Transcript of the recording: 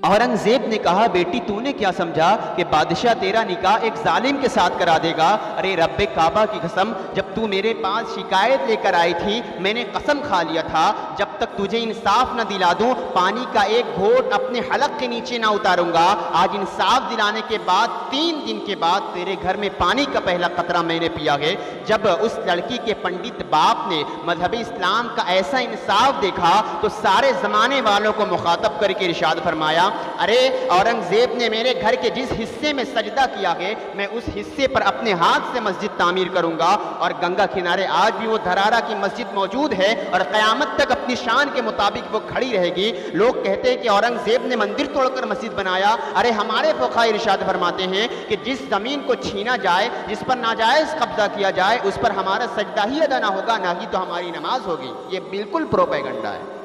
औरंगजेब ने कहा, बेटी तूने क्या समझा कि बादशाह तेरा निकाह एक जालिम के साथ करा देगा? अरे रब्बे काबा की कसम, जब तू मेरे पास शिकायत लेकर आई थी मैंने कसम खा लिया था जब तक तुझे इंसाफ न दिला दूं पानी का एक घोट अपने हलक के नीचे ना उतारूंगा। आज इंसाफ दिलाने के बाद 3 दिन के बाद तेरे घर में पानी का पहला कतरा मैंने पिया है। जब उस लड़की के पंडित बाप ने मजहब इस्लाम का ऐसा इंसाफ देखा तो सारे जमाने वालों को मुखातब करके इरशाद फरमाया, अरे औरंगजेब ने मेरे घर के जिस हिस्से में सजदा किया है मैं उस हिस्से पर अपने हाथ से मस्जिद तामीर करूंगा। और गंगा किनारे आज भी वो धरारा की मस्जिद मौजूद है और क़यामत तक अपनी शान के मुताबिक वो खड़ी रहेगी। लोग कहते हैं कि औरंगजेब ने मंदिर तोड़कर मस्जिद बनाया। अरे हमारे फ़ुक़हा इरशाद फरमाते हैं कि जिस ज़मीन को छीना जाए, जिस पर नाजायज़ कब्जा किया जाए, उस पर हमारा सजदा ही अदा ना होगा, ना ही तो हमारी नमाज होगी। ये बिल्कुल प्रोपेगेंडा है।